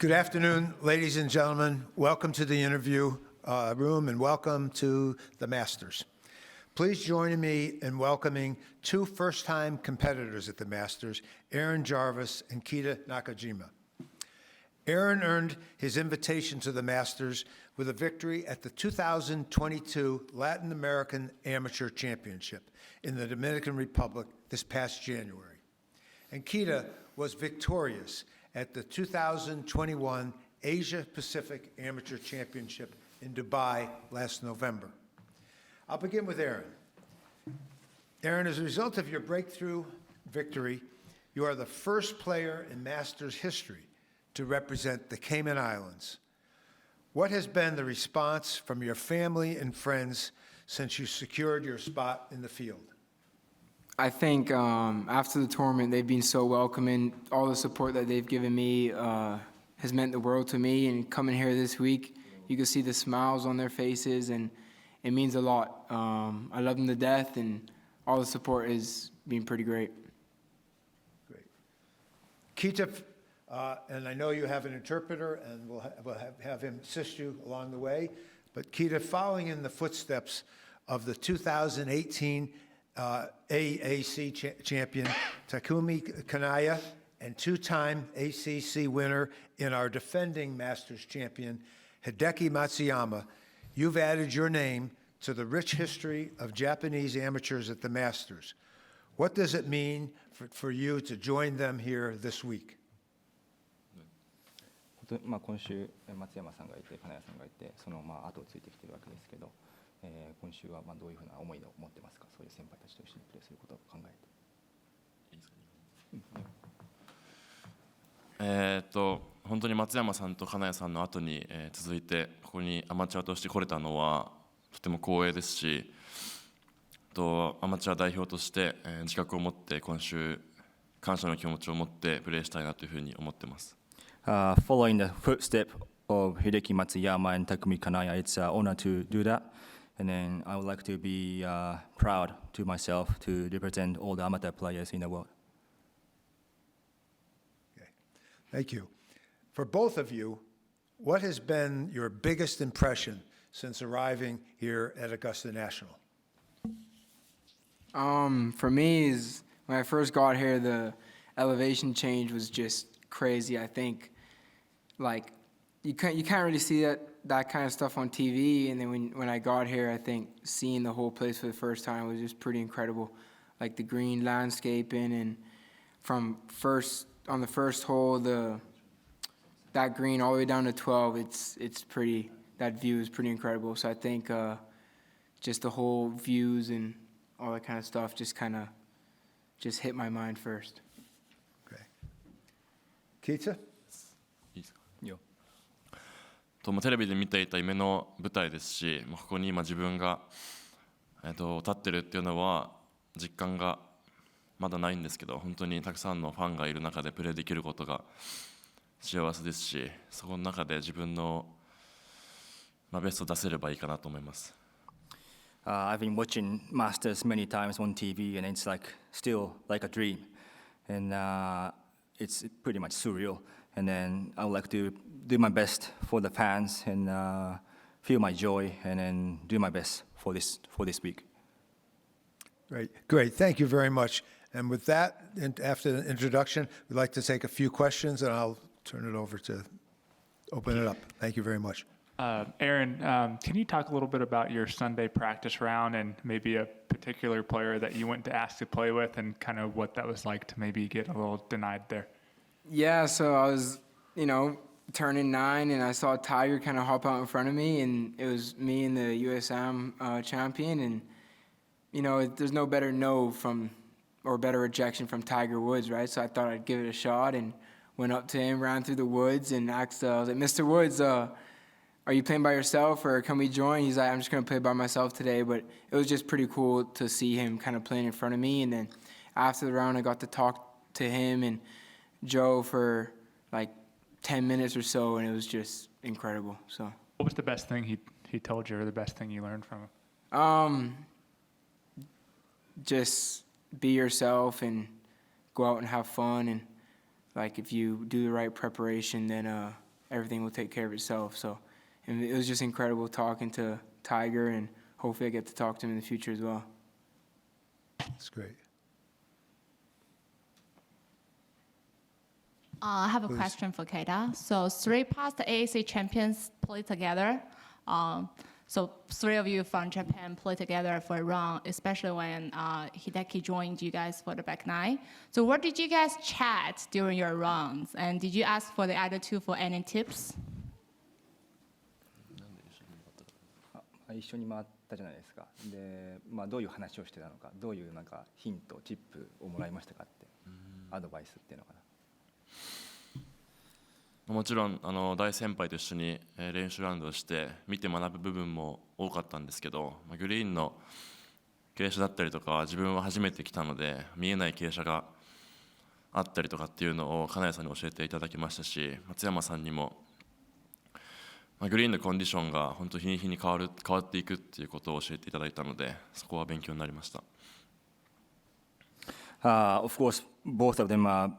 Good afternoon, ladies and gentlemen. Welcome to the interview room and welcome to the Masters. Please join me in welcoming two first-time competitors at the Masters, Aaron Jarvis and Keita Nakajima. Aaron earned his invitation to the Masters with a victory at the 2022 Latin American Amateur Championship in the Dominican Republic this past January. And Keita was victorious at the 2021 Asia Pacific Amateur Championship in Dubai last November. I'll begin with Aaron. Aaron, as a result of your breakthrough victory, you are the first player in Masters history to represent the Cayman Islands. What has been the response from your family and friends since you secured your spot in the field? I think after the tournament, they've been so welcoming. All the support that they've given me has meant the world to me. And coming here this week, you can see the smiles on their faces, and it means a lot. I love them to death, and all the support has been pretty great. Great. Keita, and I know you have an interpreter, and we'll have him assist you along the way. But Keita, following in the footsteps of the 2018 AAC champion Takumi Kanaya and two-time ACC winner in our defending Masters champion Hideki Matsuyama, you've added your name to the rich history of Japanese amateurs at the Masters. What does it mean for you to join them here this week? 今週松山さんがいて金谷さんがいてその後をついてきているわけですけど、今週はどういうふうな思いを持ってますか。そういう先輩たちと一緒にプレーすることを考えて。いいですか。本当に松山さんと金谷さんの後に、続いてここにアマチュアとして来れたのはとても光栄ですし、アマチュア代表として、自覚を持って今週感謝の気持ちを持ってプレーしたいなというふうに思ってます。Following the footstep of Hideki Matsuyama and Takumi Kanaya, it's an honor to do that. And then I would like to be proud to myself to represent all the amateur players in the world. Okay. Thank you. For both of you, what has been your biggest impression since arriving here at Augusta National? For me, is when I first got here, the elevation change was just crazy. I think, like, you can't really see that kind of stuff on TV. And then when I got here, I think seeing the whole place for the first time was just pretty incredible. Like the green landscaping, and from on the first hole, that green all the way down to 12, it's pretty. That view is pretty incredible. So I think just the whole views and all that kind of stuff just hit my mind first. Okay. Keita? いいですか。テレビで見ていた夢の舞台ですし、ここに今自分が、立ってるっていうのは実感がまだないんですけど、本当にたくさんのファンがいる中でプレーできることが幸せですし、そこの中で自分の、ベストを出せればいいかなと思います。I've been watching Masters many times on TV, and it's still like a dream, and it's pretty much surreal. And then I would like to do my best for the fans and feel my joy, and then do my best for this week. Great. Thank you very much. And with that, after the introduction, we'd like to take a few questions, and I'll turn it over to open it up. Thank you very much. Aaron, can you talk a little bit about your Sunday practice round and maybe a particular player that you went to ask to play with and kind of what that was like to maybe get a little denied there? Yeah, so I was, turning 9, and I saw Tiger kind of hop out in front of me, and it was me and the USAM champion, and, there's no better no or better rejection from Tiger Woods, right? So I thought I'd give it a shot and went up to him, ran through the woods, and asked, I was like, Mr. Woods, are you playing by yourself, or can we join? He's like, I'm just going to play by myself today. But it was just pretty cool to see him kind of playing in front of me. And then after the round, I got to talk to him and Joe for like 10 minutes or so, and it was just incredible. So, what was the best thing he told you, or the best thing you learned from him? Just be yourself and go out and have fun. And like if you do the right preparation, then everything will take care of itself. So, and it was just incredible talking to Tiger, and hopefully I get to talk to him in the future as well. That's great. I have a Please. question for Keita. So 3 past AAC champions play together. So 3 of you from Japan play together for a run, especially when Hideki joined you guys for the back 9. So what did you guys chat during your runs? And did you ask for the other 2 for any tips? 一緒に回ったじゃないですか。で、どういう話をしてたのか、どういうなんかヒント、チップをもらいましたかって、アドバイスっていうのかな。もちろん大先輩と一緒に練習ラウンドをして見て学ぶ部分も多かったんですけど、グリーンの傾斜だったりとかは自分は初めて来たので見えない傾斜があったりとかっていうのを金谷さんに教えていただきましたし、松山さんにもグリーンのコンディションが本当日に日に変わっていくっていうことを教えていただいたので、そこは勉強になりました。Of course, both of them are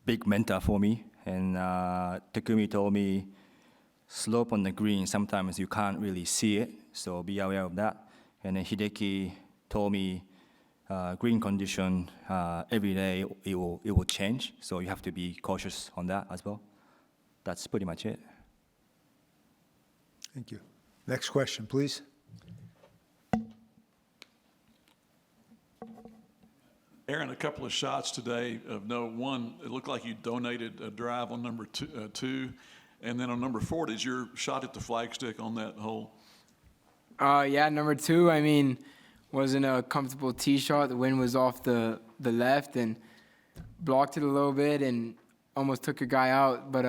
big mentor for me. And Takumi told me, slope on the green, sometimes you can't really see it, so be aware of that. And then Hideki told me, green condition, every day it will change, so you have to be cautious on that as well. That's pretty much it. Thank you. Next question, please. Aaron, a couple of shots today of note. One, it looked like you donated a drive on number two, and then on number 4, did your shot at the flagstick on that hole? Yeah, number 2, I mean, wasn't a comfortable tee shot. The wind was off the left and blocked it a little bit and almost took a guy out, but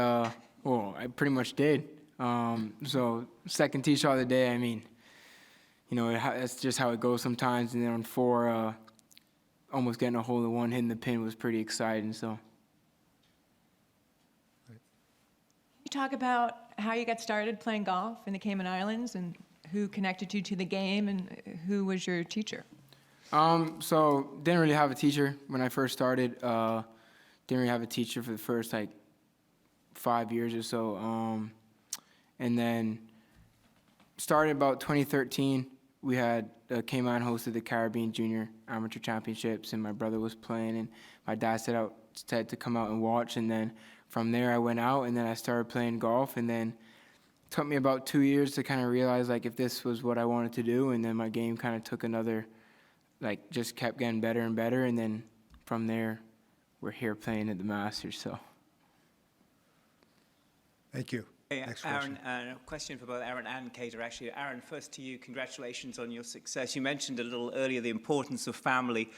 well, I pretty much did. So second tee shot of the day, I mean, you know, that's just how it goes sometimes. And then on 4, almost getting a hole in 1, hitting the pin was pretty exciting. So. You talk about how you got started playing golf in the Cayman Islands and who connected you to the game and who was your teacher? So didn't really have a teacher when I first started. Didn't really have a teacher for the first 5 years or so. And then started about 2013. We had Cayman hosted the Caribbean Junior Amateur Championships, and my brother was playing, and my dad said to come out and watch. And then from there, I went out, and then I started playing golf, and then it took me about 2 years to kind of realize if this was what I wanted to do. And then my game kind of took another, just kept getting better and better, and then from there, we're here playing at the Masters. So. Thank you. Hey, Next Aaron, question. a question for both Aaron and Keita, actually. Aaron, first to you, congratulations on your success. You mentioned a little earlier the importance of family.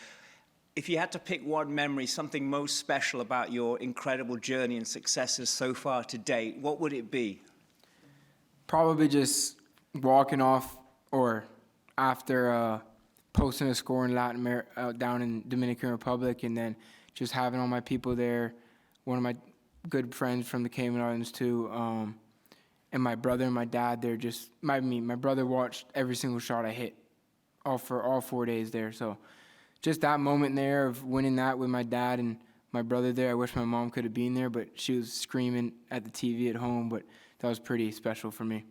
If you had to pick one memory, something most special about your incredible journey and successes so far to date, what would it be? Probably just walking off or after posting a score in Latin America, down in Dominican Republic, and then just having all my people there. One of my good friends from the Cayman Islands too, and my brother and my dad. They're just my brother watched every single shot I hit, all 4 days there. So, just that moment there of winning that with my dad and my brother there. I wish my mom could have been there, but she was screaming at the TV at home. But that was pretty special for me.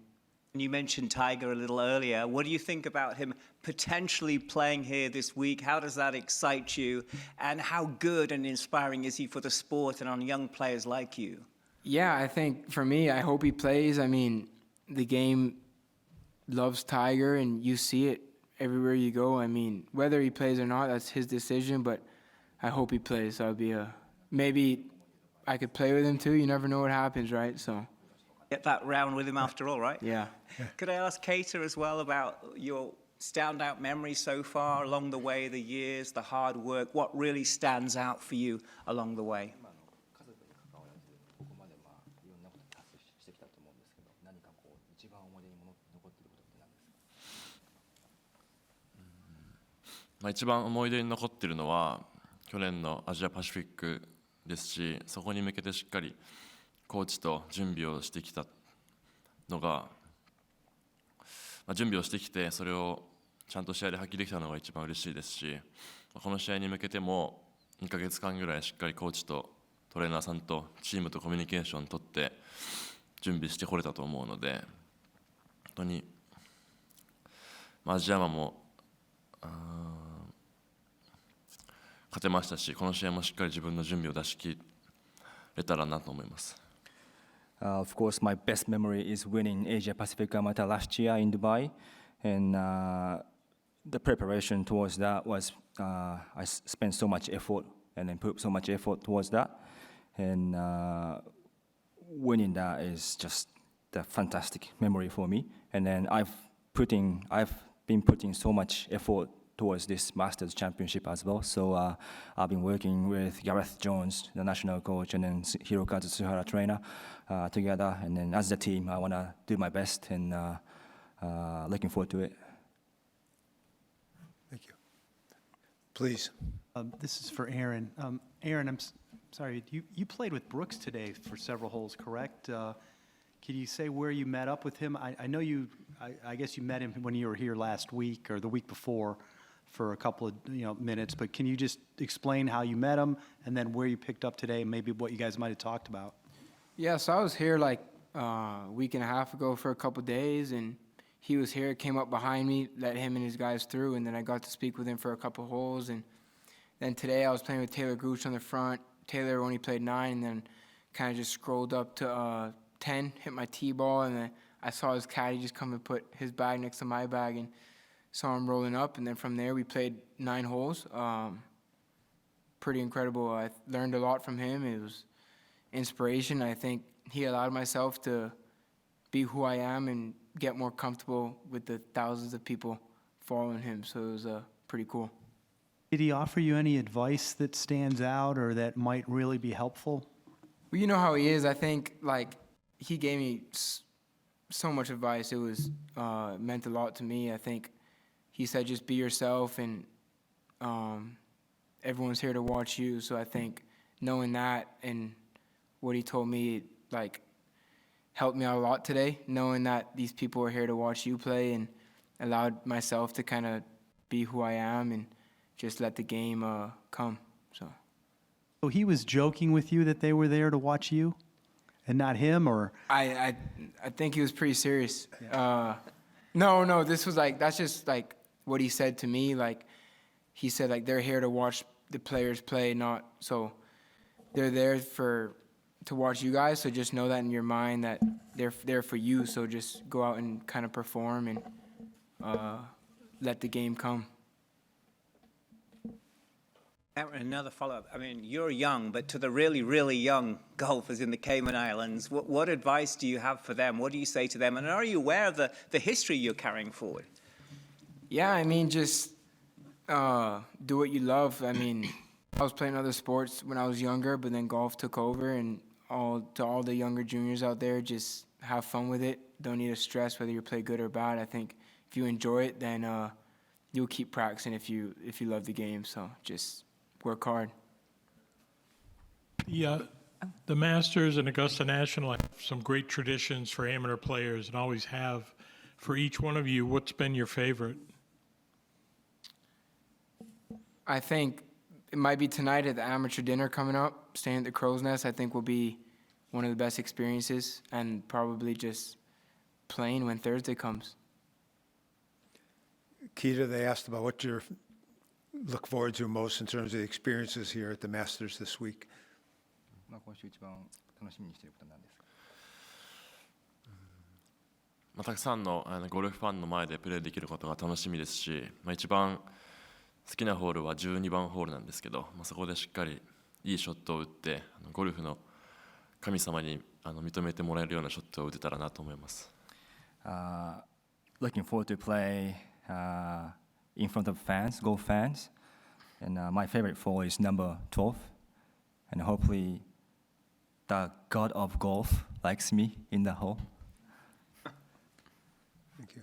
You mentioned Tiger a little earlier. What do you think about him potentially playing here this week? How does that excite you? And how good and inspiring is he for the sport and on young players like you? Yeah, I think for me, I hope he plays. I mean, the game loves Tiger, and you see it everywhere you go. I mean, whether he plays or not, that's his decision, but I hope he plays. So maybe I could play with him too. You never know what happens, right? So. Get that round with him after all, right? Yeah. Could I ask Keita as well about your standout memories so far along the way, the years, the hard work? What really stands out for you along the way? Mm. 一番思い出に残っているのは去年のアジアパシフィックですし、そこに向けてしっかりコーチと準備をしてきたのが、準備をしてきてそれをちゃんと試合で発揮できたのが一番嬉しいですし、この試合に向けても2ヶ月間ぐらいしっかりコーチとトレーナーさんとチームとコミュニケーションを取って準備してこれたと思うので、本当に、アジアマも勝てましたし、この試合もしっかり自分の準備を出し切れたらなと思います。Of course, my best memory is winning Asia Pacific Amateur last year in Dubai, and the preparation towards that was I spent so much effort and then put so much effort towards that, and winning that is just the fantastic memory for me. And then I've been putting so much effort towards this Masters Championship as well. So I've been working with Gareth Jones, the national coach, and then Hirokazu Tsuhara trainer together. And then as a team, I want to do my best, and looking forward to it. Thank you. Please. This is for Aaron. Aaron, I'm sorry, you played with Brooks today for several holes, correct? Can you say where you met up with him? I know I guess you met him when you were here last week or the week before for a couple of minutes, but can you just explain how you met him and then where you picked up today and maybe what you guys might have talked about? Yeah, so I was here like a week and a half ago for a couple days, and he was here, came up behind me, let him and his guys through, and then I got to speak with him for a couple holes. And then today I was playing with Taylor Gooch on the front. Taylor only played 9, and then kind of just scrolled up to 10, hit my tee ball, and then I saw his caddy just come and put his bag next to my bag, and saw him rolling up. And then from there we played 9 holes. Pretty incredible. I learned a lot from him. It was inspiration. I think he allowed myself to be who I am and get more comfortable with the thousands of people following him. So it was pretty cool. Did he offer you any advice that stands out or that might really be helpful? Well, you know how he is. I think like he gave me so much advice. It was meant a lot to me. I think he said just be yourself, and everyone's here to watch you. So I think knowing that and what he told me like helped me out a lot today, knowing that these people are here to watch you play, and allowed myself to kind of be who I am and just let the game come. So he was joking with you that they were there to watch you and not him, or? I think he was pretty serious. Yeah. No, this was like, that's just like what he said to me. Like he said like they're here to watch the players play, not, so they're there to watch you guys. So just know that in your mind that they're there for you. So just go out and kind of perform and let the game come. Aaron, another follow-up. I mean, you're young, but to the really, really young golfers in the Cayman Islands, what advice do you have for them? What do you say to them? And are you aware of the history you're carrying forward? Yeah, I mean, just do what you love. I mean, I was playing other sports when I was younger, but then golf took over. And to all the younger juniors out there, just have fun with it. Don't need to stress whether you play good or bad. I think if you enjoy it, then you'll keep practicing if you love the game. So just work hard. Yeah, the Masters and Augusta National have some great traditions for amateur players and always have. For each one of you, what's been your favorite? I think it might be tonight at the amateur dinner coming up, staying at the Crow's Nest. I think will be one of the best experiences, and probably just playing when Thursday comes. Keita, they asked about what you look forward to most in terms of the experiences here at the Masters this week. 今週一番楽しみにしていることは何ですか？たくさんのゴルフファンの前でプレーできることが楽しみですし、一番好きなホールは12番ホールなんですけど、そこでしっかりいいショットを打ってゴルフの神様に認めてもらえるようなショットを打てたらなと思います。Looking forward to play in front of fans, golf fans, and my favorite hole is number 12, and hopefully the god of golf likes me in the hole. Thank you.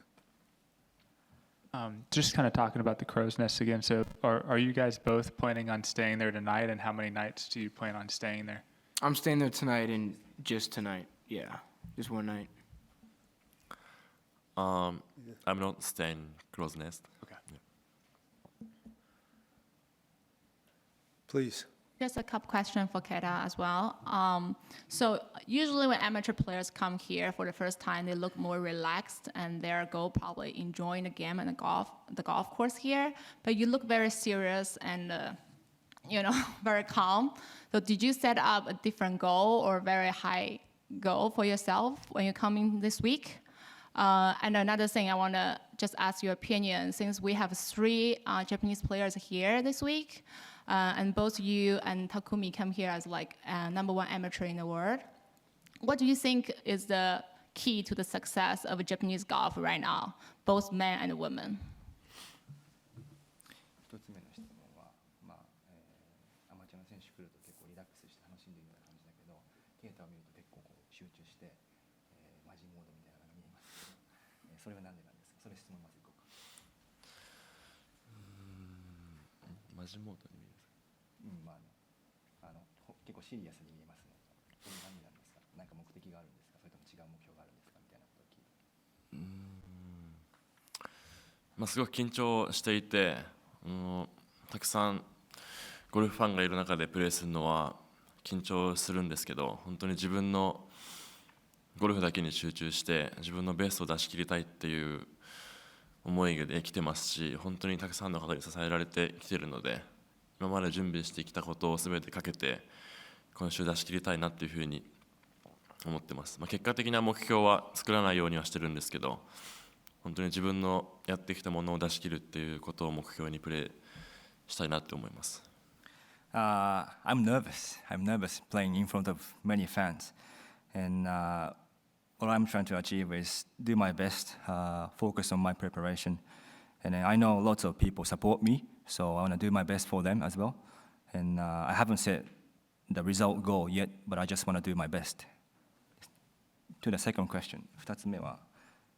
Just kind of talking about the Crow's Nest again. So are you guys both planning on staying there tonight, and how many nights do you plan on staying there? I'm staying there tonight, and just tonight. Yeah, just one night. I'm not staying Crow's Nest. Okay. Please. Just a couple questions for Keita as well. So usually when amateur players come here for the first time, they look more relaxed and their goal probably enjoying the game and the golf course here. But you look very serious and very calm. So did you set up a different goal or very high goal for yourself when you come in this week? And another thing I want to just ask your opinion, since we have 3 Japanese players here this week, and both you and Takumi come here as like #1 amateur in the world. What do you think is the key to the success of Japanese golf right now, both men and women? 一つ目の質問は、アマチュアの選手来ると結構リラックスして楽しんでいるような感じだけど、ケイタを見ると結構こう集中して、マジモードみたいなのが見えますけど、それは何でなんですか？それ質問まずいこうか。マジモードに見えます。結構シリアスに見えますね。それ何なんですか？何か目的があるんですか？それとも違う目標があるんですか？みたいなことを聞いて。すごく緊張していて、たくさんゴルフファンがいる中でプレーするのは緊張するんですけど、本当に自分のゴルフだけに集中して自分のベストを出し切りたいっていう思いで来てますし、本当にたくさんの方に支えられてきているので、今まで準備してきたことを全てかけて今週出し切りたいなっていうふうに思ってます。結果的な目標は作らないようにはしてるんですけど、本当に自分のやってきたものを出し切るっていうことを目標にプレーしたいなって思います。I'm nervous. I'm nervous playing in front of many fans. And what I'm trying to achieve is do my best, focus on my preparation. And I know lots of people support me, so I want to do my best for them as well. And I haven't set the result goal yet, but I just want to do my best. To the second question, 2つ目は、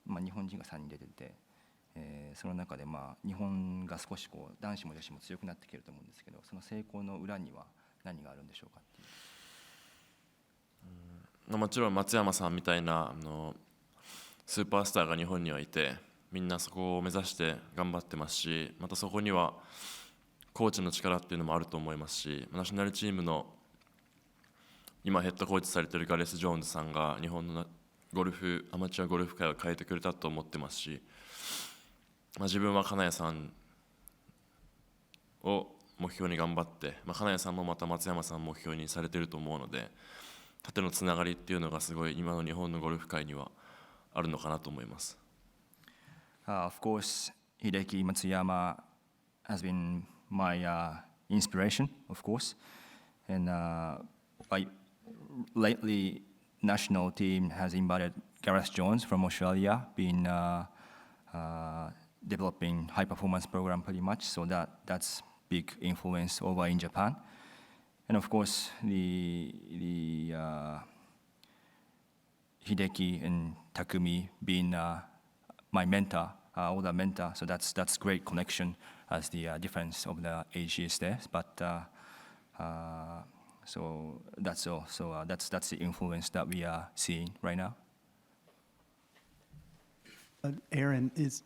日本人が3人出てて、その中で日本が少しこう男子も女子も強くなってきてると思うんですけど、その成功の裏には何があるんでしょうかっていう。もちろん松山さんみたいなスーパースターが日本にはいて、みんなそこを目指して頑張ってますし、またそこにはコーチの力っていうのもあると思いますし、ナショナルチームの今ヘッドコーチされているガレス・ジョーンズさんが日本のアマチュアゴルフ界を変えてくれたと思ってますし、自分は金谷さんを目標に頑張って、金谷さんもまた松山さんを目標にされていると思うので、縦のつながりっていうのがすごい今の日本のゴルフ界にはあるのかなと思います。Of course, Hideki Matsuyama has been my inspiration, of course. And lately, national team has invited Gareth Jones from Australia, been developing high-performance program pretty much, so that's big influence over in Japan. And of course, the Hideki and Takumi being my mentor, older mentor, so that's great connection as the difference of the age is there. But so that's all. So that's the influence that we are seeing right now. Aaron, is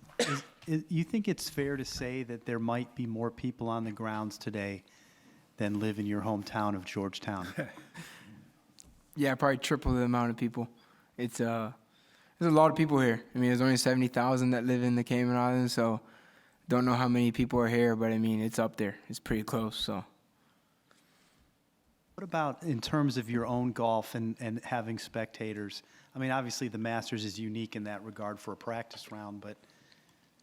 you think it's fair to say that there might be more people on the grounds today than live in your hometown of Georgetown? Yeah, probably triple the amount of people. There's a lot of people here. I mean, there's only 70,000 that live in the Cayman Islands, so don't know how many people are here, but I mean, it's up there. It's pretty close, so. What about in terms of your own golf and having spectators? I mean, obviously the Masters is unique in that regard for a practice round, but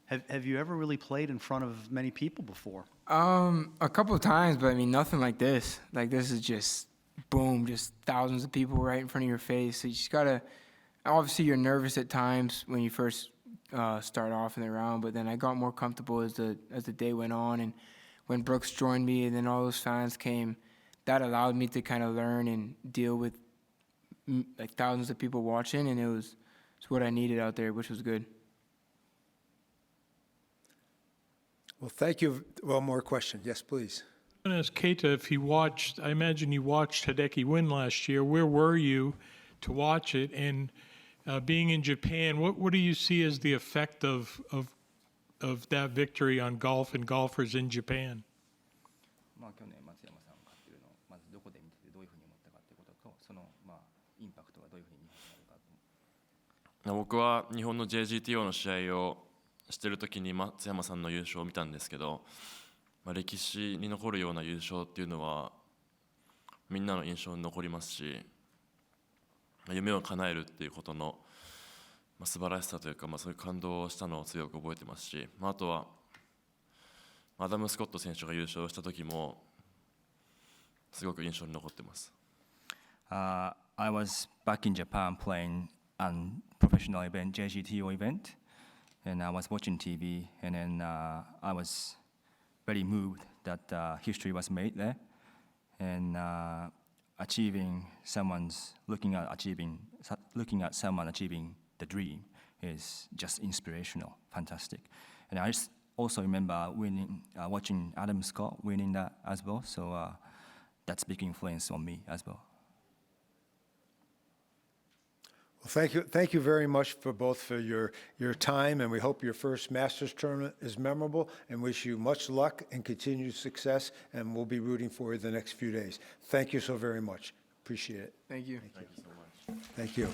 have you ever really played in front of many people before? A couple of times, but I mean, nothing like this. Like, this is just, boom, just thousands of people right in front of your face. So you just gotta, obviously you're nervous at times when you first start off in the round, but then I got more comfortable as the day went on, and when Brooks joined me and then all those fans came, that allowed me to kind of learn and deal with like thousands of people watching, and it's what I needed out there, which was good. Well, thank you. One more question. Yes, please. I'm going to ask Keita if he watched, I imagine you watched Hideki win last year. Where were you to watch it? And being in Japan, what do you see as the effect of that victory on golf and golfers in Japan? 去年松山さんが勝ってるのを僕は日本の JGTO の試合をしてる時に松山さんの優勝を見たんですけど、歴史に残るような優勝っていうのはみんなの印象に残りますし、夢を叶えるっていうことの素晴らしさというか、そういう感動をしたのを強く覚えてますし、あとはアダム・スコット選手が優勝した時もすごく印象に残ってます。I was back in Japan playing a professional event, JGTO event, and I was watching TV, and then I was very moved that history was made there, and looking at someone achieving the dream is just inspirational, fantastic. And I just also remember watching Adam Scott winning that as well, so that's big influence on me as well. Well, thank you very much for your time, and we hope your first Masters tournament is memorable, and wish you much luck and continued success, and we'll be rooting for you the next few days. Thank you so very much. Appreciate it. Thank you. Thank you.